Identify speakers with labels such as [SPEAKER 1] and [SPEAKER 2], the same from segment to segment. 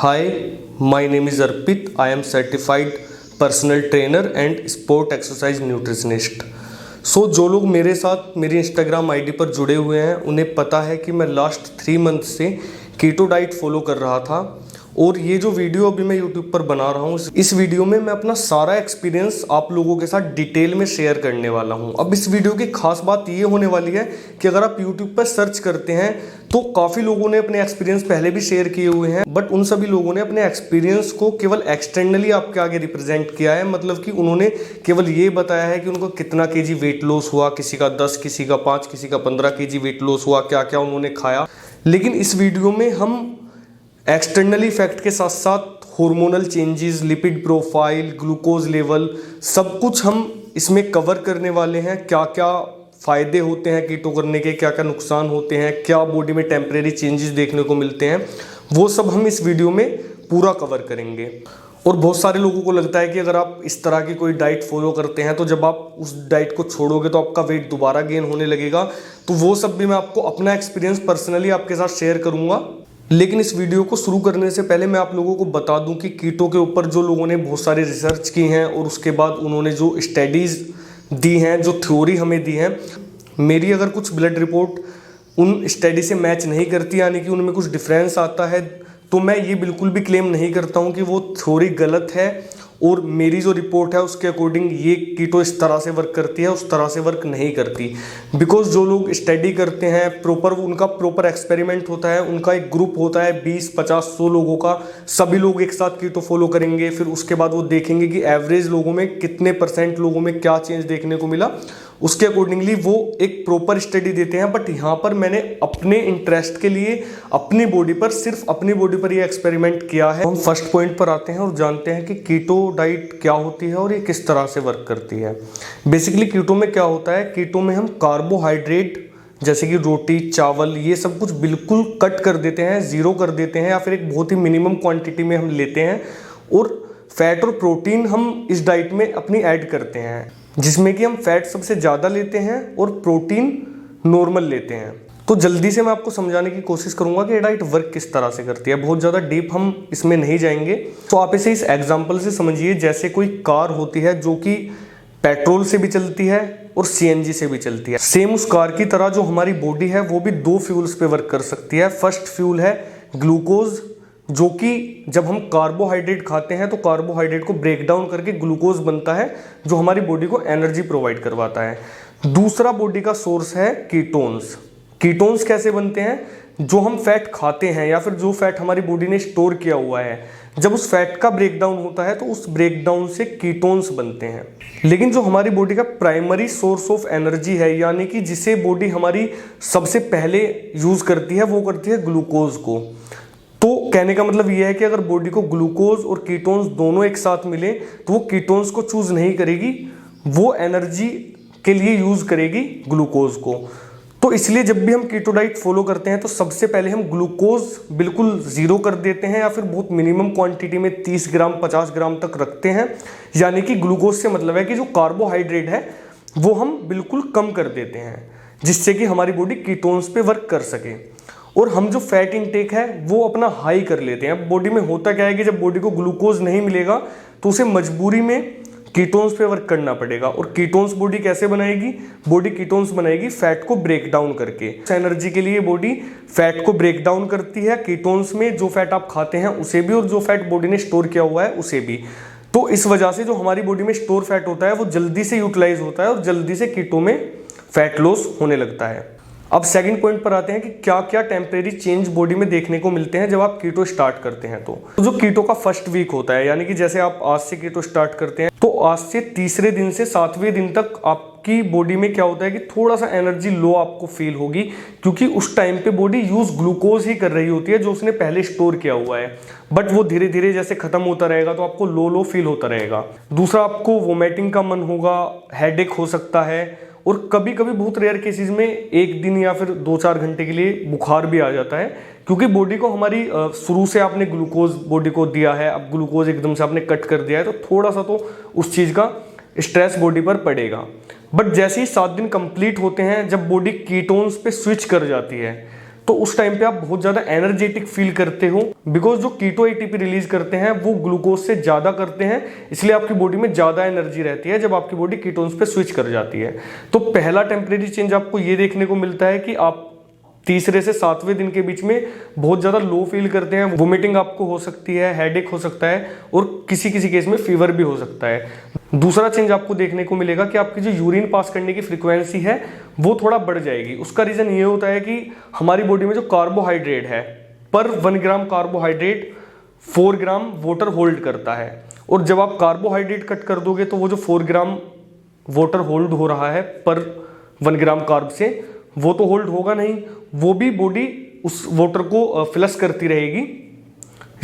[SPEAKER 1] Hi, my name is Arpit. I am certified personal trainer and sport exercise nutritionist. जो लोग मेरे साथ मेरी इंस्टाग्राम आईडी पर जुड़े हुए हैं उन्हें पता है कि मैं लास्ट 3 मंथ से कीटो डाइट फॉलो कर रहा था और ये जो वीडियो अभी मैं यूट्यूब पर बना रहा हूँ इस वीडियो में मैं अपना सारा एक्सपीरियंस आप लोगों के साथ डिटेल में शेयर करने वाला हूँ। अब इस वीडियो की खास बात ये होने वाली है कि अगर आप यूट्यूब पर सर्च करते हैं तो काफ़ी लोगों ने अपने एक्सपीरियंस पहले भी शेयर किए हुए हैं, बट उन सभी लोगों ने अपने एक्सपीरियंस को केवल एक्सटर्नली आपके आगे रिप्रेजेंट किया है। मतलब कि उन्होंने केवल ये बताया है कि उनको कितना केजी वेट लॉस हुआ, किसी का 10, किसी का 5, किसी का 15 केजी वेट लॉस हुआ, क्या क्या उन्होंने खाया। लेकिन इस वीडियो में हम एक्सटर्नली फैक्ट के साथ साथ hormonal changes, lipid profile, glucose level, सब कुछ हम इसमें कवर करने वाले हैं। क्या क्या फ़ायदे होते हैं कीटो करने के, क्या क्या नुकसान होते हैं, क्या बॉडी में टेम्परेरी चेंजेस देखने को मिलते हैं, वो सब हम इस वीडियो में पूरा कवर करेंगे। और बहुत सारे लोगों को लगता है कि अगर आप इस तरह की कोई डाइट फॉलो करते हैं तो जब आप उस डाइट को छोड़ोगे तो आपका वेट दोबारा गेन होने लगेगा। तो वो सब भी मैं आपको अपना एक्सपीरियंस पर्सनली आपके साथ शेयर करूँगा। लेकिन इस वीडियो को शुरू करने से पहले मैं आप लोगों को बता दूं कि कीटो के ऊपर जो लोगों ने बहुत सारी रिसर्च की हैं और उसके बाद उन्होंने जो स्टडीज़ दी हैं, जो थ्योरी हमें दी है, मेरी अगर कुछ ब्लड रिपोर्ट उन स्टडी से मैच नहीं करती, यानी कि उनमें कुछ डिफरेंस आता है, तो मैं ये बिल्कुल भी क्लेम नहीं करता हूँ कि वो थ्योरी गलत है और मेरी जो रिपोर्ट है उसके अकॉर्डिंग ये कीटो इस तरह से वर्क करती है, उस तरह से वर्क नहीं करती। बिकॉज जो लोग स्टडी करते हैं प्रॉपर, उनका प्रॉपर एक्सपेरिमेंट होता है, उनका एक ग्रुप होता है 20, 50, 100 लोगों का, सभी लोग एक साथ कीटो फॉलो करेंगे। फिर उसके बाद वो देखेंगे कि एवरेज लोगों में कितने % लोगों में क्या चेंज देखने को मिला, उसके अकॉर्डिंगली वो एक प्रॉपर स्टडी देते हैं। बट यहाँ पर मैंने अपने इंटरेस्ट के लिए अपनी बॉडी पर, सिर्फ अपनी बॉडी पर ये एक्सपेरिमेंट किया है। हम फर्स्ट पॉइंट पर आते हैं और जानते हैं कि कीटो डाइट क्या होती है और ये किस तरह से वर्क करती है। बेसिकली कीटो में क्या होता है, कीटो में हम कार्बोहाइड्रेट जैसे कि रोटी, चावल, ये सब कुछ बिल्कुल कट कर देते हैं, ज़ीरो कर देते हैं, या फिर एक बहुत ही मिनिमम क्वांटिटी में हम लेते हैं। और फैट और प्रोटीन हम इस डाइट में अपनी ऐड करते हैं, जिसमें कि हम फैट सबसे ज़्यादा लेते हैं और प्रोटीन नॉर्मल लेते हैं। तो जल्दी से मैं आपको समझाने की कोशिश करूंगा कि ये डाइट वर्क किस तरह से करती है। बहुत ज़्यादा डीप हम इसमें नहीं जाएंगे। तो आप इसे इस एग्जांपल से समझिए, जैसे कोई कार होती है जो कि पेट्रोल से भी चलती है और CNG से भी चलती है। सेम उस कार की तरह जो हमारी बॉडी है वो भी 2 फ्यूल्स पे वर्क कर सकती है। फर्स्ट फ्यूल है ग्लूकोज, जो कि जब हम कार्बोहाइड्रेट खाते हैं तो कार्बोहाइड्रेट को ब्रेक डाउन करके ग्लूकोज बनता है, जो हमारी बॉडी को एनर्जी प्रोवाइड करवाता है। दूसरा बॉडी का सोर्स है कीटोन्स। कीटोन्स कैसे बनते हैं, जो हम फैट खाते हैं या फिर जो फैट हमारी बॉडी ने स्टोर किया हुआ है, जब उस फैट का ब्रेक डाउन होता है तो उस ब्रेक डाउन से कीटोन्स बनते हैं। लेकिन जो हमारी बॉडी का प्राइमरी सोर्स ऑफ एनर्जी है, यानी कि जिसे बॉडी हमारी सबसे पहले यूज करती है, वो करती है ग्लूकोज को। तो कहने का मतलब यह है कि अगर बॉडी को ग्लूकोज और कीटोन्स दोनों एक साथ मिले तो वो कीटोन्स को चूज नहीं करेगी, वो एनर्जी के लिए यूज करेगी ग्लूकोज को। तो इसलिए जब भी हम कीटो डाइट फॉलो करते हैं तो सबसे पहले हम ग्लूकोज बिल्कुल ज़ीरो कर देते हैं, या फिर बहुत मिनिमम क्वांटिटी में 30 ग्राम 50 ग्राम तक रखते हैं। यानी कि ग्लूकोज से मतलब है कि जो कार्बोहाइड्रेट है वो हम बिल्कुल कम कर देते हैं, जिससे कि हमारी बॉडी कीटोन्स पे वर्क कर सके। और हम जो फैट इनटेक है वो अपना हाई कर लेते हैं। बॉडी में होता क्या है कि जब बॉडी को ग्लूकोज नहीं मिलेगा तो उसे मजबूरी में कीटोन्स पे वर्क करना पड़ेगा। और कीटोन्स बॉडी कैसे बनाएगी, बॉडी कीटोन्स बनाएगी फैट को ब्रेक डाउन करके। एनर्जी के लिए बॉडी फैट को ब्रेक डाउन करती है कीटोन्स में, जो फैट आप खाते हैं उसे भी और जो फैट बॉडी ने स्टोर किया हुआ है उसे भी। तो इस वजह से जो हमारी बॉडी में स्टोर फैट होता है वो जल्दी से यूटिलाइज होता है और जल्दी से कीटो में फैट लॉस होने लगता है। अब सेकंड पॉइंट पर आते हैं कि क्या क्या टेम्परेरी चेंज बॉडी में देखने को मिलते हैं जब आप कीटो स्टार्ट करते हैं। तो जो कीटो का फर्स्ट वीक होता है, यानी कि जैसे आप आज से कीटो स्टार्ट करते हैं तो आज से तीसरे दिन से 7वें दिन तक आपकी बॉडी में क्या होता है कि थोड़ा सा एनर्जी लो आपको फील होगी, क्योंकि उस टाइम पे बॉडी यूज ग्लूकोज ही कर रही होती है जो उसने पहले स्टोर किया हुआ है। बट वो धीरे धीरे जैसे खत्म होता रहेगा तो आपको लो लो फील होता रहेगा। दूसरा, आपको वोमिटिंग का मन होगा, हेडेक हो सकता है, और कभी कभी बहुत रेयर केसेस में 1 दिन या फिर 2-4 घंटे के लिए बुखार भी आ जाता है, क्योंकि बॉडी को हमारी शुरू से आपने ग्लूकोज बॉडी को दिया है, अब ग्लूकोज एकदम से आपने कट कर दिया है तो थोड़ा सा तो उस चीज़ का स्ट्रेस बॉडी पर पड़ेगा। बट जैसे ही 7 दिन कंप्लीट होते हैं, जब बॉडी कीटोन्स पे स्विच कर जाती है तो उस टाइम पे आप बहुत ज़्यादा एनर्जेटिक फील करते हो, बिकॉज जो कीटो एटीपी रिलीज करते हैं वो ग्लूकोज से ज़्यादा करते हैं, इसलिए आपकी बॉडी में ज़्यादा एनर्जी रहती है जब आपकी बॉडी कीटोन्स पे स्विच कर जाती है। तो पहला टेम्परेरी चेंज आपको ये देखने को मिलता है कि आप तीसरे से 7वें दिन के बीच में बहुत ज़्यादा लो फील करते हैं, वोमिटिंग आपको हो सकती है, हेडेक हो सकता है और किसी किसी केस में फीवर भी हो सकता है। दूसरा चेंज आपको देखने को मिलेगा कि आपकी जो यूरिन पास करने की फ्रीक्वेंसी है वो थोड़ा बढ़ जाएगी। उसका रीज़न ये होता है कि हमारी बॉडी में जो कार्बोहाइड्रेट है, पर 1 ग्राम कार्बोहाइड्रेट 4 ग्राम वाटर होल्ड करता है, और जब आप कार्बोहाइड्रेट कट कर दोगे तो वो जो 4 ग्राम वाटर होल्ड हो रहा है पर 1 ग्राम कार्ब से, वो तो होल्ड होगा नहीं, वो भी बॉडी उस वाटर को फ्लश करती रहेगी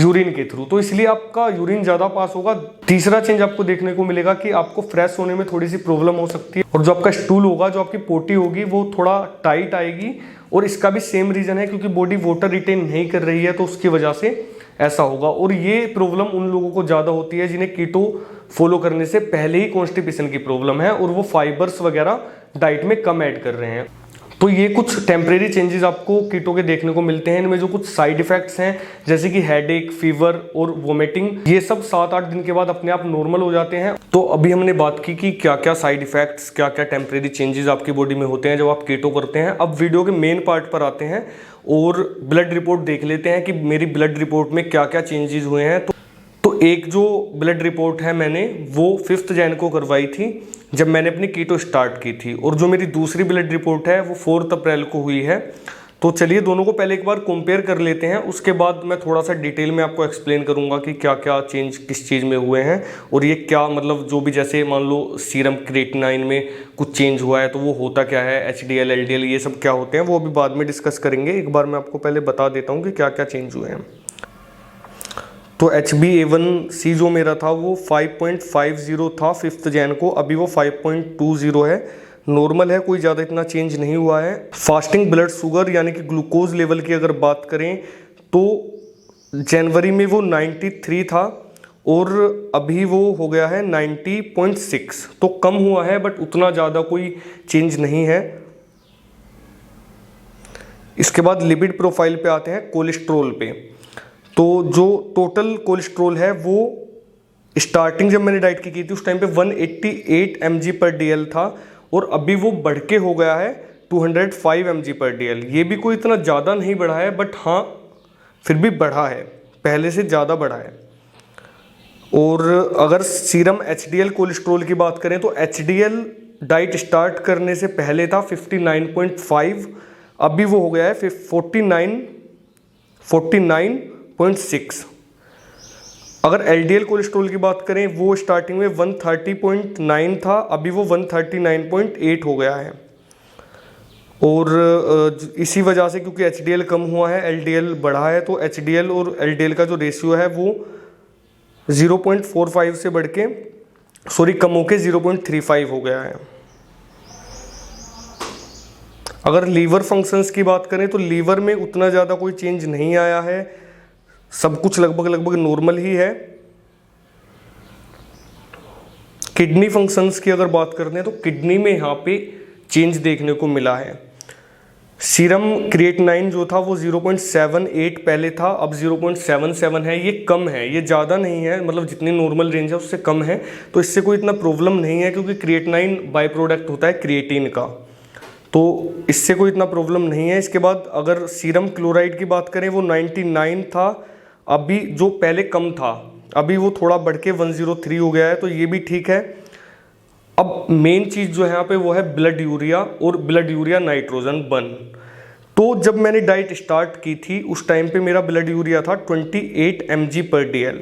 [SPEAKER 1] यूरिन के थ्रू, तो इसलिए आपका यूरिन ज़्यादा पास होगा। तीसरा चेंज आपको देखने को मिलेगा कि आपको फ्रेश होने में थोड़ी सी प्रॉब्लम हो सकती है, और जो आपका स्टूल होगा, जो आपकी पोटी होगी, वो थोड़ा टाइट आएगी, और इसका भी सेम रीज़न है क्योंकि बॉडी वाटर रिटेन नहीं कर रही है, तो उसकी वजह से ऐसा होगा। और ये प्रॉब्लम उन लोगों को ज़्यादा होती है जिन्हें कीटो फॉलो करने से पहले ही कॉन्स्टिपेशन की प्रॉब्लम है और वो फाइबर्स वगैरह डाइट में कम ऐड कर रहे हैं। तो ये कुछ टेम्परेरी चेंजेस आपको कीटो के देखने को मिलते हैं। इनमें जो कुछ साइड इफेक्ट्स हैं जैसे कि हेडेक, फीवर और वोमिटिंग, ये सब 7-8 दिन के बाद अपने आप नॉर्मल हो जाते हैं। तो अभी हमने बात की कि क्या क्या साइड इफेक्ट्स, क्या क्या टेम्परेरी चेंजेस आपकी बॉडी में होते हैं जब आप कीटो करते हैं। अब वीडियो के मेन पार्ट पर आते हैं और ब्लड रिपोर्ट देख लेते हैं कि मेरी ब्लड रिपोर्ट में क्या क्या चेंजेस हुए हैं। तो एक जो ब्लड रिपोर्ट है मैंने वो 5 जैन को करवाई थी जब मैंने अपनी कीटो स्टार्ट की थी, और जो मेरी दूसरी ब्लड रिपोर्ट है वो 4 अप्रैल को हुई है। तो चलिए दोनों को पहले एक बार कंपेयर कर लेते हैं, उसके बाद मैं थोड़ा सा डिटेल में आपको एक्सप्लेन करूंगा कि क्या क्या चेंज किस चीज़ में हुए हैं और ये क्या मतलब जो भी, जैसे मान लो सीरम क्रिएटिनिन में कुछ चेंज हुआ है तो वो होता क्या है, HDL, LDL ये सब क्या होते हैं वो अभी बाद में डिस्कस करेंगे। एक बार मैं आपको पहले बता देता हूँ कि क्या क्या चेंज हुए हैं। तो HbA1c जो मेरा था वो 5.50 था 5 जैन को, अभी वो 5.20 है, नॉर्मल है, कोई ज़्यादा इतना चेंज नहीं हुआ है। फास्टिंग ब्लड शुगर यानी कि ग्लूकोज लेवल की अगर बात करें तो जनवरी में वो 93 था और अभी वो हो गया है 90.6, तो कम हुआ है बट उतना ज़्यादा कोई चेंज नहीं है। इसके बाद लिपिड प्रोफाइल पे आते हैं, कोलेस्ट्रोल पे। तो जो टोटल कोलेस्ट्रोल है वो स्टार्टिंग जब मैंने डाइट की थी उस टाइम पे 188 mg/dl था और अभी वो बढ़ के हो गया है 205 mg/dl। ये भी कोई इतना ज़्यादा नहीं बढ़ा है बट हाँ फिर भी बढ़ा है, पहले से ज़्यादा बढ़ा है। और अगर सीरम HDL कोलेस्ट्रोल की बात करें तो HDL डाइट स्टार्ट करने से पहले था 59.5, अभी वो हो गया है 49.6। अगर LDL कोलेस्ट्रॉल की बात करें वो स्टार्टिंग में 130.9 था, अभी वो 139.8 हो गया है। और इसी वजह से क्योंकि HDL कम हुआ है LDL बढ़ा है, तो HDL और LDL का जो रेशियो है वो 0.45 से बढ़ के कम होके 0.35 हो गया है। अगर लीवर फंक्शंस की बात करें तो लीवर में उतना ज़्यादा कोई चेंज नहीं आया है, सब कुछ लगभग नॉर्मल ही है। किडनी फंक्शंस की अगर बात करते हैं तो किडनी में यहाँ पे चेंज देखने को मिला है। सीरम क्रिएटिनिन जो था वो 0.78 पहले था, अब 0.77 है। ये कम है, ये ज़्यादा नहीं है, मतलब जितनी नॉर्मल रेंज है उससे कम है, तो इससे कोई इतना प्रॉब्लम नहीं है क्योंकि क्रिएटिनिन बाय प्रोडक्ट होता है क्रिएटिन का, तो इससे कोई इतना प्रॉब्लम नहीं है। इसके बाद अगर सीरम क्लोराइड की बात करें वो 99 था, अभी जो पहले कम था अभी वो थोड़ा बढ़ के 103 हो गया है, तो ये भी ठीक है। अब मेन चीज़ जो है यहाँ पे वो है ब्लड यूरिया और ब्लड यूरिया नाइट्रोजन बर्न। तो जब मैंने डाइट स्टार्ट की थी उस टाइम पे मेरा ब्लड यूरिया था 28 mg/dl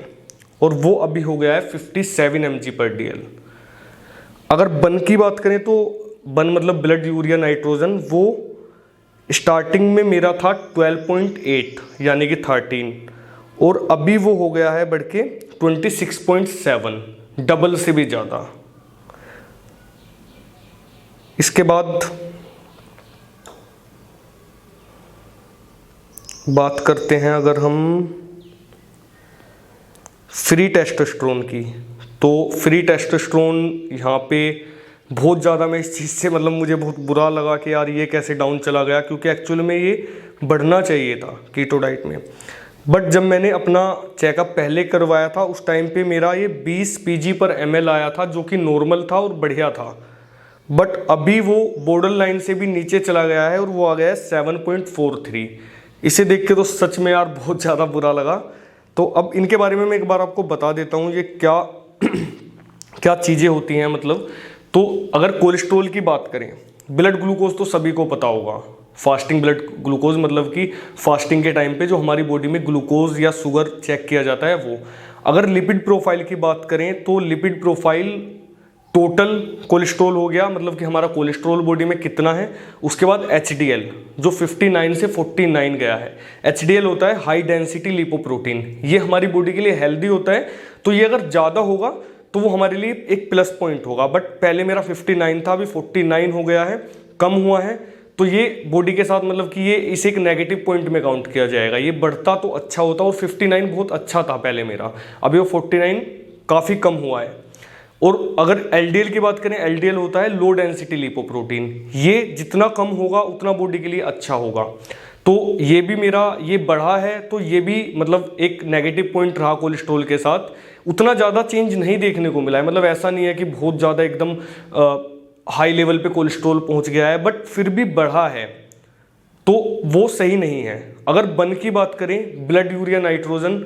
[SPEAKER 1] और वो अभी हो गया है 57 mg/dl। अगर बर्न की बात करें तो बर्न मतलब ब्लड यूरिया नाइट्रोजन, वो स्टार्टिंग में मेरा था 12.8 यानी कि 13 और अभी वो हो गया है बढ़ के 26.7, डबल से भी ज़्यादा। इसके बाद बात करते हैं अगर हम फ्री टेस्टोस्टेरोन की, तो फ्री टेस्टोस्टेरोन यहाँ पे बहुत ज़्यादा मैं इस चीज़ से मतलब मुझे बहुत बुरा लगा कि यार ये कैसे डाउन चला गया, क्योंकि एक्चुअल में ये बढ़ना चाहिए था कीटो डाइट में। बट जब मैंने अपना चेकअप पहले करवाया था उस टाइम पे मेरा ये 20 pg/ml आया था, जो कि नॉर्मल था और बढ़िया था। बट अभी वो बॉर्डर लाइन से भी नीचे चला गया है और वो आ गया है 7.43। इसे देख के तो सच में यार बहुत ज़्यादा बुरा लगा। तो अब इनके बारे में मैं एक बार आपको बता देता हूँ ये क्या क्या चीज़ें होती हैं। मतलब तो अगर कोलेस्ट्रॉल की बात करें, ब्लड ग्लूकोज तो सभी को पता होगा। फास्टिंग ब्लड ग्लूकोज मतलब कि फास्टिंग के टाइम पे जो हमारी बॉडी में ग्लूकोज या शुगर चेक किया जाता है वो। अगर लिपिड प्रोफाइल की बात करें तो लिपिड प्रोफाइल टोटल कोलेस्ट्रॉल हो गया, मतलब कि हमारा कोलेस्ट्रॉल बॉडी में कितना है। उसके बाद HDL जो 59 से 49 गया है। HDL होता है हाई डेंसिटी लिपोप्रोटीन, ये हमारी बॉडी के लिए हेल्दी होता है। तो ये अगर ज़्यादा होगा तो वो हमारे लिए एक प्लस पॉइंट होगा। बट पहले मेरा 59 था, अभी 49 हो गया है, कम हुआ है। तो ये बॉडी के साथ मतलब कि ये इसे एक नेगेटिव पॉइंट में काउंट किया जाएगा। ये बढ़ता तो अच्छा होता और 59 बहुत अच्छा था पहले मेरा, अभी वो 49 काफ़ी कम हुआ है। और अगर LDL की बात करें, LDL होता है लो डेंसिटी लिपोप्रोटीन, ये जितना कम होगा उतना बॉडी के लिए अच्छा होगा। तो ये भी मेरा ये बढ़ा है, तो ये भी मतलब एक नेगेटिव पॉइंट रहा कोलेस्ट्रॉल के साथ। उतना ज़्यादा चेंज नहीं देखने को मिला है, मतलब ऐसा नहीं है कि बहुत ज़्यादा एकदम हाई लेवल पे कोलेस्ट्रॉल पहुंच गया है, बट फिर भी बढ़ा है तो वो सही नहीं है। अगर बन की बात करें, ब्लड यूरिया नाइट्रोजन,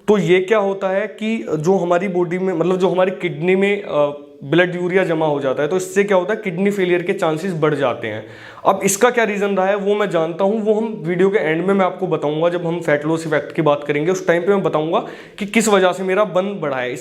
[SPEAKER 1] तो ये क्या होता है कि जो हमारी बॉडी में मतलब जो हमारी किडनी में ब्लड यूरिया जमा हो जाता है, तो इससे क्या होता है किडनी फेलियर के चांसेस बढ़ जाते हैं। अब इसका क्या रीज़न रहा है वो मैं जानता हूँ, वो हम वीडियो के एंड में मैं आपको बताऊंगा। जब हम फैट लॉस इफेक्ट की बात करेंगे उस टाइम पे मैं बताऊंगा कि किस वजह से मेरा बन बढ़ा है।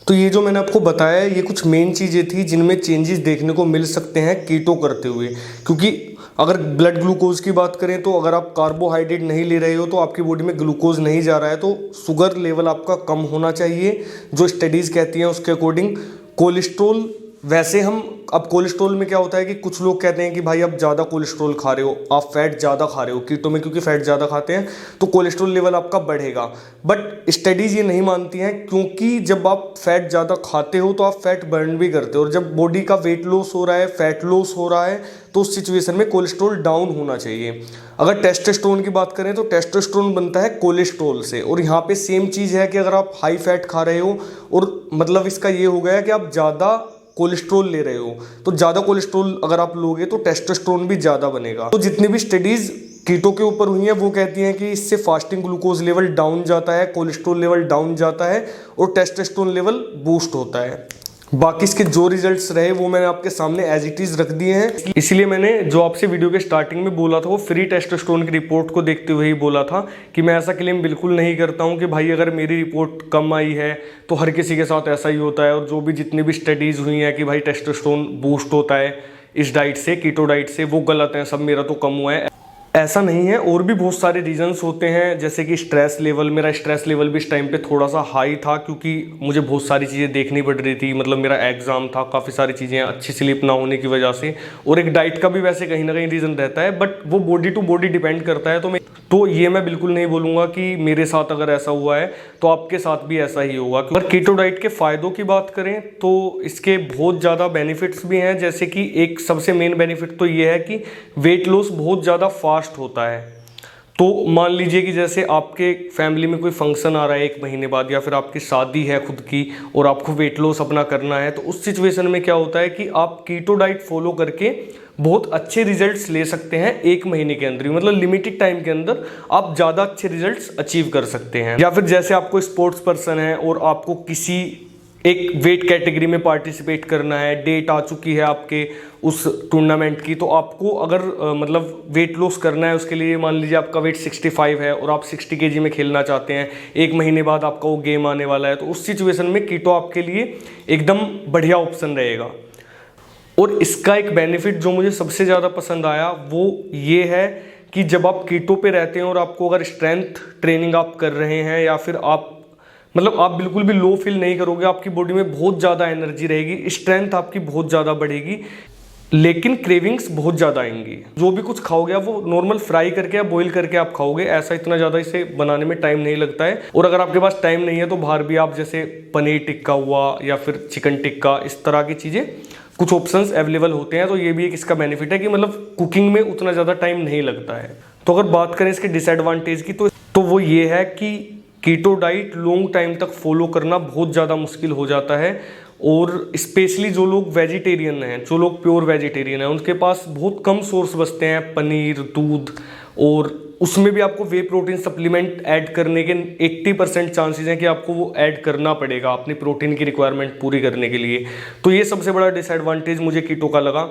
[SPEAKER 1] तो ये जो मैंने आपको बताया ये कुछ मेन चीज़ें थी जिनमें चेंजेस देखने को मिल सकते हैं कीटो करते हुए। क्योंकि अगर ब्लड ग्लूकोज की बात करें तो अगर आप कार्बोहाइड्रेट नहीं ले रहे हो तो आपकी बॉडी में ग्लूकोज नहीं जा रहा है, तो शुगर लेवल आपका कम होना चाहिए जो स्टडीज़ कहती हैं उसके अकॉर्डिंग। कोलेस्ट्रॉल वैसे हम अब कोलेस्ट्रॉल में क्या होता है कि कुछ लोग कहते हैं कि भाई आप ज़्यादा कोलेस्ट्रॉल खा रहे हो, आप फैट ज़्यादा खा रहे हो कीटो में, क्योंकि फैट ज़्यादा खाते हैं तो कोलेस्ट्रॉल लेवल आपका बढ़ेगा। बट स्टडीज़ ये नहीं मानती हैं, क्योंकि जब आप फैट ज़्यादा खाते हो तो आप फैट बर्न भी करते हो, और जब बॉडी का वेट लॉस हो रहा है, फैट लॉस हो रहा है, तो उस सिचुएशन में कोलेस्ट्रॉल डाउन होना चाहिए। अगर टेस्टोस्टेरोन की बात करें तो टेस्टोस्टेरोन बनता है कोलेस्ट्रॉल से, और यहाँ पे सेम चीज़ है कि अगर आप हाई फैट खा रहे हो और मतलब इसका ये हो गया कि आप ज़्यादा कोलेस्ट्रॉल ले रहे हो, तो ज़्यादा कोलेस्ट्रॉल अगर आप लोगे तो टेस्टोस्टेरोन भी ज़्यादा बनेगा। तो जितनी भी स्टडीज़ कीटो के ऊपर हुई हैं वो कहती हैं कि इससे फास्टिंग ग्लूकोज लेवल डाउन जाता है, कोलेस्ट्रॉल लेवल डाउन जाता है और टेस्टोस्टेरोन लेवल बूस्ट होता है। बाकी इसके जो रिजल्ट्स रहे वो मैंने आपके सामने एज इट इज़ रख दिए हैं। इसलिए मैंने जो आपसे वीडियो के स्टार्टिंग में बोला था वो फ्री टेस्टोस्टेरोन की रिपोर्ट को देखते हुए ही बोला था कि मैं ऐसा क्लेम बिल्कुल नहीं करता हूं कि भाई अगर मेरी रिपोर्ट कम आई है तो हर किसी के साथ ऐसा ही होता है। और जो भी जितनी भी स्टडीज़ हुई हैं कि भाई टेस्टोस्टेरोन बूस्ट होता है इस डाइट से, कीटो डाइट से, वो गलत हैं सब, मेरा तो कम हुआ है, ऐसा नहीं है। और भी बहुत सारे रीजंस होते हैं, जैसे कि स्ट्रेस लेवल, मेरा स्ट्रेस लेवल भी इस टाइम पे थोड़ा सा हाई था क्योंकि मुझे बहुत सारी चीज़ें देखनी पड़ रही थी। मतलब मेरा एग्जाम था, काफ़ी सारी चीज़ें अच्छी स्लीप ना होने की वजह से, और एक डाइट का भी वैसे कहीं ना कहीं रीज़न रहता है, बट वो बॉडी टू बॉडी डिपेंड करता है। तो ये मैं बिल्कुल नहीं बोलूँगा कि मेरे साथ अगर ऐसा हुआ है तो आपके साथ भी ऐसा ही होगा। अगर कीटो डाइट के फ़ायदों की बात करें तो इसके बहुत ज़्यादा बेनिफिट्स भी हैं। जैसे कि एक सबसे मेन बेनिफिट तो ये है कि वेट लॉस बहुत ज़्यादा फास्ट होता है। तो मान लीजिए कि जैसे आपके फैमिली में कोई फंक्शन आ रहा है 1 महीने बाद, या फिर आपकी शादी है खुद की और आपको वेट लॉस अपना करना है, तो उस सिचुएशन में क्या होता है कि आप कीटो डाइट फॉलो करके बहुत अच्छे रिजल्ट्स ले सकते हैं 1 महीने के अंदर ही। मतलब लिमिटेड टाइम के अंदर आप ज़्यादा अच्छे रिजल्ट्स अचीव कर सकते हैं। या फिर जैसे आपको स्पोर्ट्स पर्सन है और आपको किसी एक वेट कैटेगरी में पार्टिसिपेट करना है, डेट आ चुकी है आपके उस टूर्नामेंट की, तो आपको अगर मतलब वेट लॉस करना है उसके लिए, मान लीजिए आपका वेट 65 है और आप 60 kg में खेलना चाहते हैं, 1 महीने बाद आपका वो गेम आने वाला है, तो उस सिचुएशन में कीटो आपके लिए एकदम बढ़िया ऑप्शन रहेगा। और इसका एक बेनिफिट जो मुझे सबसे ज़्यादा पसंद आया वो ये है कि जब आप कीटो पे रहते हैं और आपको अगर स्ट्रेंथ ट्रेनिंग आप कर रहे हैं, या फिर आप मतलब आप बिल्कुल भी लो फील नहीं करोगे, आपकी बॉडी में बहुत ज़्यादा एनर्जी रहेगी, स्ट्रेंथ आपकी बहुत ज़्यादा बढ़ेगी, लेकिन क्रेविंग्स बहुत ज़्यादा आएंगी। जो भी कुछ खाओगे आप वो नॉर्मल फ्राई करके या बॉईल करके आप खाओगे, ऐसा इतना ज़्यादा इसे बनाने में टाइम नहीं लगता है। और अगर आपके पास टाइम नहीं है तो बाहर भी आप जैसे पनीर टिक्का हुआ या फिर चिकन टिक्का, इस तरह की चीज़ें कुछ ऑप्शंस अवेलेबल होते हैं। तो ये भी एक इसका बेनिफिट है कि मतलब कुकिंग में उतना ज़्यादा टाइम नहीं लगता है। तो अगर बात करें इसके डिसएडवांटेज की तो वो ये है कि कीटो डाइट लॉन्ग टाइम तक फॉलो करना बहुत ज़्यादा मुश्किल हो जाता है, और स्पेशली जो लोग वेजिटेरियन हैं, जो लोग प्योर वेजिटेरियन हैं, उनके पास बहुत कम सोर्स बचते हैं पनीर, दूध, और उसमें भी आपको वे प्रोटीन सप्लीमेंट ऐड करने के 80% चांसेस हैं कि आपको वो ऐड करना पड़ेगा अपनी प्रोटीन की रिक्वायरमेंट पूरी करने के लिए। तो ये सबसे बड़ा डिसएडवांटेज मुझे कीटो का लगा।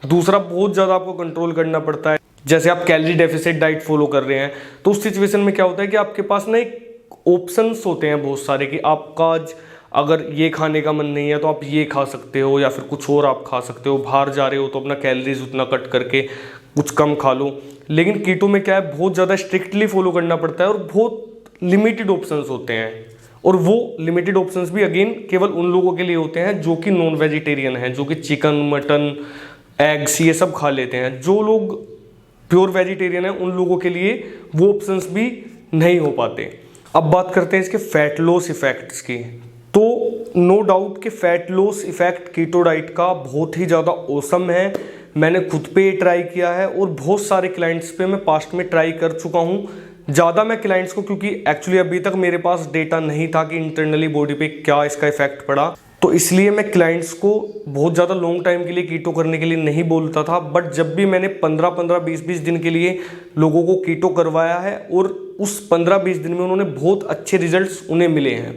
[SPEAKER 1] दूसरा, बहुत ज़्यादा आपको कंट्रोल करना पड़ता है। जैसे आप कैलोरी डेफिसिट डाइट फॉलो कर रहे हैं तो उस सिचुएशन में क्या होता है कि आपके पास ना एक ऑप्शंस होते हैं बहुत सारे, कि आपका आज अगर ये खाने का मन नहीं है तो आप ये खा सकते हो, या फिर कुछ और आप खा सकते हो। बाहर जा रहे हो तो अपना कैलोरीज उतना कट करके कुछ कम खा लो। लेकिन कीटो में क्या है, बहुत ज़्यादा स्ट्रिक्टली फॉलो करना पड़ता है और बहुत लिमिटेड ऑप्शंस होते हैं, और वो लिमिटेड ऑप्शंस भी अगेन केवल उन लोगों के लिए होते हैं जो कि नॉन वेजिटेरियन हैं, जो कि चिकन, मटन, एग्स ये सब खा लेते हैं। जो लोग प्योर वेजिटेरियन हैं उन लोगों के लिए वो ऑप्शंस भी नहीं हो पाते। अब बात करते हैं इसके फैट लॉस इफेक्ट्स की। तो नो डाउट कि fat loss effect keto diet का बहुत ही ज़्यादा औसम है। मैंने खुद पे ट्राई किया है और बहुत सारे क्लाइंट्स पे मैं पास्ट में ट्राई कर चुका हूँ। ज़्यादा मैं क्लाइंट्स को, क्योंकि एक्चुअली अभी तक मेरे पास डेटा नहीं था कि इंटरनली बॉडी पे क्या इसका इफेक्ट पड़ा, तो इसलिए मैं क्लाइंट्स को बहुत ज़्यादा लॉन्ग टाइम के लिए कीटो करने के लिए नहीं बोलता था। बट जब भी मैंने 15-15, 20-20 दिन के लिए लोगों को कीटो करवाया है और उस 15-20 दिन में उन्होंने बहुत अच्छे रिजल्ट्स उन्हें मिले हैं,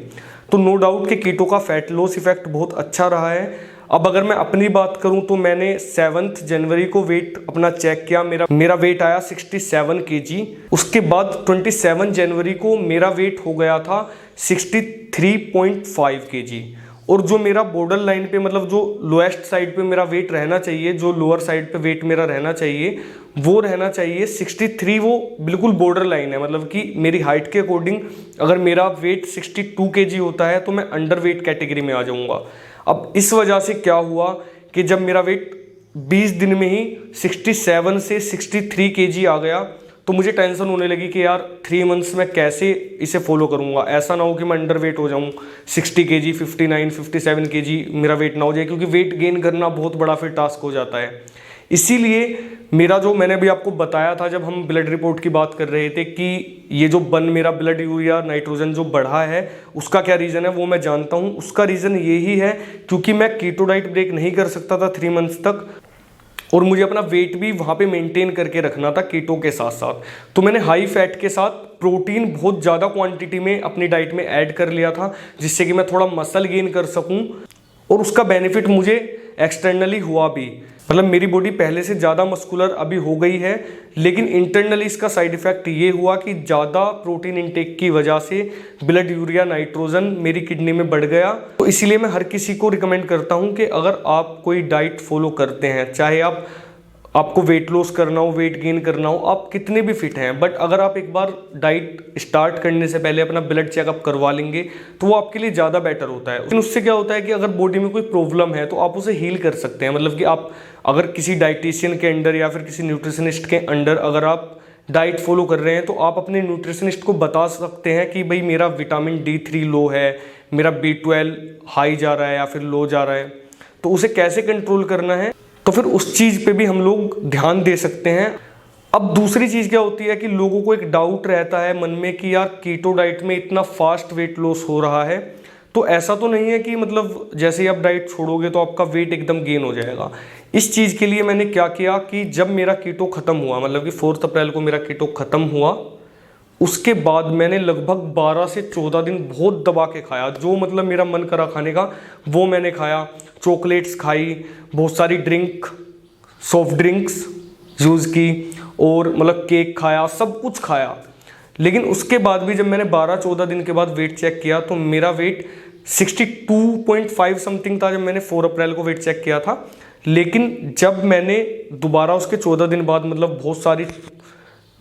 [SPEAKER 1] तो नो डाउट कि कीटो का फैट लॉस इफेक्ट बहुत अच्छा रहा है। अब अगर मैं अपनी बात करूं तो मैंने 7 जनवरी को वेट अपना चेक किया, मेरा वेट आया 67 kg। उसके बाद 27 जनवरी को मेरा वेट हो गया था 63.5 kg, और जो मेरा बॉर्डर लाइन पे, मतलब जो लोएस्ट साइड पे मेरा वेट रहना चाहिए, जो लोअर साइड पे वेट मेरा रहना चाहिए, वो रहना चाहिए 63। वो बिल्कुल बॉर्डर लाइन है, मतलब कि मेरी हाइट के अकॉर्डिंग अगर मेरा वेट 62 kg होता है तो मैं अंडर वेट कैटेगरी में आ जाऊंगा। अब इस वजह से क्या हुआ कि जब मेरा वेट 20 दिन में ही 67 से 63 kg आ गया, तो मुझे टेंशन होने लगी कि यार 3 मंथ्स में कैसे इसे फॉलो करूंगा। ऐसा ना हो कि मैं अंडर वेट हो जाऊं, 60 kg, 59, 57 kg मेरा वेट ना हो जाए, क्योंकि वेट गेन करना बहुत बड़ा फिर टास्क हो जाता है। इसीलिए मेरा जो, मैंने भी आपको बताया था जब हम ब्लड रिपोर्ट की बात कर रहे थे, कि ये जो मेरा ब्लड यूरिया नाइट्रोजन जो बढ़ा है उसका क्या रीज़न है वो मैं जानता हूँ। उसका रीज़न यही है क्योंकि मैं कीटो डाइट ब्रेक नहीं कर सकता था 3 मंथ्स तक, और मुझे अपना वेट भी वहाँ पे मेंटेन करके रखना था कीटो के साथ साथ। तो मैंने हाई फैट के साथ प्रोटीन बहुत ज़्यादा क्वांटिटी में अपनी डाइट में ऐड कर लिया था, जिससे कि मैं थोड़ा मसल गेन कर सकूं, और उसका बेनिफिट मुझे एक्सटर्नली हुआ भी। मतलब मेरी बॉडी पहले से ज़्यादा मस्कुलर अभी हो गई है, लेकिन इंटरनली इसका साइड इफेक्ट ये हुआ कि ज़्यादा प्रोटीन इंटेक की वजह से ब्लड यूरिया नाइट्रोजन मेरी किडनी में बढ़ गया। तो इसीलिए मैं हर किसी को रिकमेंड करता हूँ कि अगर आप कोई डाइट फॉलो करते हैं, चाहे आपको वेट लॉस करना हो, वेट गेन करना हो, आप कितने भी फिट हैं, बट अगर आप एक बार डाइट स्टार्ट करने से पहले अपना ब्लड चेकअप करवा लेंगे तो वो आपके लिए ज़्यादा बेटर होता है। लेकिन उससे क्या होता है कि अगर बॉडी में कोई प्रॉब्लम है तो आप उसे हील कर सकते हैं। मतलब कि आप अगर किसी डाइटिशियन के अंडर या फिर किसी न्यूट्रिशनिस्ट के अंडर अगर आप डाइट फॉलो कर रहे हैं तो आप अपने न्यूट्रिशनिस्ट को बता सकते हैं कि भाई मेरा विटामिन D3 लो है, मेरा B12 हाई जा रहा है या फिर लो जा रहा है, तो उसे कैसे कंट्रोल करना है, तो फिर उस चीज़ पे भी हम लोग ध्यान दे सकते हैं। अब दूसरी चीज़ क्या होती है कि लोगों को एक डाउट रहता है मन में कि यार कीटो डाइट में इतना फास्ट वेट लॉस हो रहा है, तो ऐसा तो नहीं है कि मतलब जैसे ही आप डाइट छोड़ोगे तो आपका वेट एकदम गेन हो जाएगा। इस चीज़ के लिए मैंने क्या किया कि जब मेरा कीटो ख़त्म हुआ, मतलब कि 4 अप्रैल को मेरा कीटो ख़त्म हुआ, उसके बाद मैंने लगभग 12 से 14 दिन बहुत दबा के खाया। जो मतलब मेरा मन करा खाने का वो मैंने खाया। चॉकलेट्स खाई, बहुत सारी ड्रिंक, सॉफ्ट ड्रिंक्स यूज़ की, और मतलब केक खाया, सब कुछ खाया। लेकिन उसके बाद भी जब मैंने 12-14 दिन के बाद वेट चेक किया तो मेरा वेट 62.5 समथिंग था जब मैंने 4 अप्रैल को वेट चेक किया था। लेकिन जब मैंने दोबारा उसके 14 दिन बाद, मतलब बहुत सारी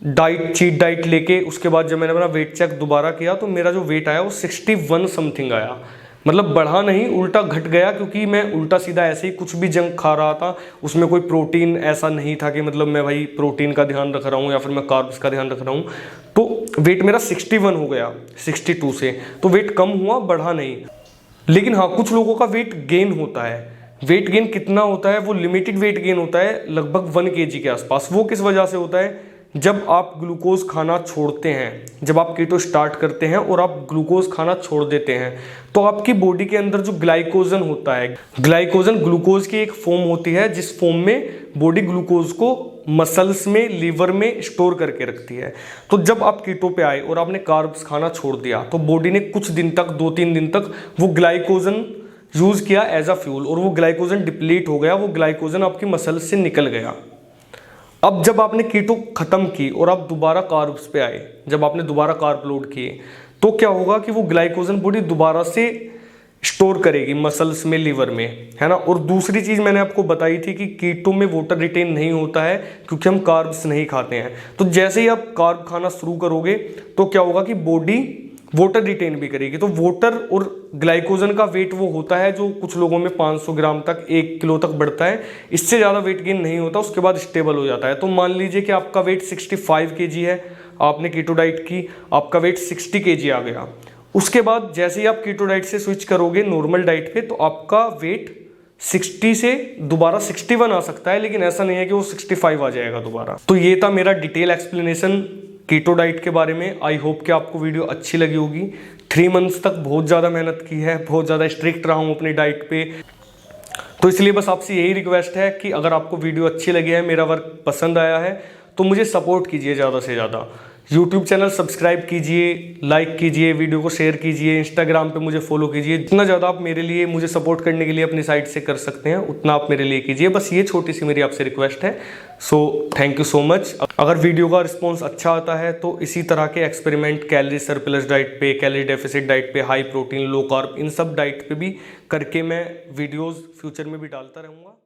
[SPEAKER 1] चीट डाइट लेके उसके बाद जब मैंने अपना वेट चेक दोबारा किया तो मेरा जो वेट आया वो 61 समथिंग आया। मतलब बढ़ा नहीं, उल्टा घट गया, क्योंकि मैं उल्टा सीधा ऐसे ही कुछ भी जंक खा रहा था। उसमें कोई प्रोटीन ऐसा नहीं था कि मतलब मैं भाई प्रोटीन का ध्यान रख रहा हूँ या फिर मैं कार्ब्स का ध्यान रख रहा हूँ। तो वेट मेरा 61 हो गया 62 से, तो वेट कम हुआ, बढ़ा नहीं। लेकिन हाँ, कुछ लोगों का वेट गेन होता है। वेट गेन कितना होता है? वो लिमिटेड वेट गेन होता है, लगभग 1 kg के आसपास। वो किस वजह से होता है? जब आप ग्लूकोज खाना छोड़ते हैं, जब आप कीटो स्टार्ट करते हैं और आप ग्लूकोज खाना छोड़ देते हैं, तो आपकी बॉडी के अंदर जो ग्लाइकोजन होता है, ग्लाइकोजन ग्लूकोज की एक फॉर्म होती है जिस फॉर्म में बॉडी ग्लूकोज को मसल्स में, लीवर में स्टोर करके रखती है। तो जब आप कीटो पे आए और आपने कार्ब्स खाना छोड़ दिया तो बॉडी ने कुछ दिन तक, 2-3 दिन तक वो ग्लाइकोजन यूज किया एज अ फ्यूल, और वो ग्लाइकोजन डिप्लीट हो गया, वो ग्लाइकोजन आपकी मसल्स से निकल गया। अब जब आपने कीटो खत्म की और आप दोबारा कार्ब्स पे आए, जब आपने दोबारा कार्ब लोड किए, तो क्या होगा कि वो ग्लाइकोजन बॉडी दोबारा से स्टोर करेगी मसल्स में, लीवर में, है ना। और दूसरी चीज मैंने आपको बताई थी कि कीटो में वाटर रिटेन नहीं होता है क्योंकि हम कार्ब्स नहीं खाते हैं। तो जैसे ही आप कार्ब खाना शुरू करोगे तो क्या होगा कि बॉडी वाटर रिटेन भी करेगी। तो वाटर और ग्लाइकोजन का वेट वो होता है जो कुछ लोगों में 500 ग्राम तक, 1 किलो तक बढ़ता है, इससे ज़्यादा वेट गेन नहीं होता, उसके बाद स्टेबल हो जाता है। तो मान लीजिए कि आपका वेट 65 kg है, आपने कीटो डाइट की, आपका वेट 60 kg आ गया। उसके बाद जैसे ही आप कीटो डाइट से स्विच करोगे नॉर्मल डाइट पे, तो आपका वेट 60 से दोबारा 61 आ सकता है, लेकिन ऐसा नहीं है कि वो 65 आ जाएगा दोबारा। तो ये था मेरा डिटेल एक्सप्लेनेशन कीटो डाइट के बारे में। आई होप कि आपको वीडियो अच्छी लगी होगी। 3 मंथ्स तक बहुत ज़्यादा मेहनत की है, बहुत ज़्यादा स्ट्रिक्ट रहा हूँ अपनी डाइट पे, तो इसलिए बस आपसे यही रिक्वेस्ट है कि अगर आपको वीडियो अच्छी लगी है, मेरा वर्क पसंद आया है, तो मुझे सपोर्ट कीजिए ज़्यादा से ज़्यादा। यूट्यूब चैनल सब्सक्राइब कीजिए, लाइक कीजिए, वीडियो को शेयर कीजिए, इंस्टाग्राम पे मुझे फॉलो कीजिए। जितना ज़्यादा आप मेरे लिए, मुझे सपोर्ट करने के लिए अपनी साइट से कर सकते हैं, उतना आप मेरे लिए कीजिए। बस ये छोटी सी मेरी आपसे रिक्वेस्ट है। So thank you so much. अगर वीडियो का रिस्पॉन्स अच्छा आता है तो इसी तरह के एक्सपेरिमेंट कैलोरी सरप्लस डाइट पे, कैलोरी डेफिसिट डाइट पे, हाई प्रोटीन, लो कार्ब, इन सब डाइट पे भी करके मैं वीडियोज़ फ्यूचर में भी डालता रहूँगा।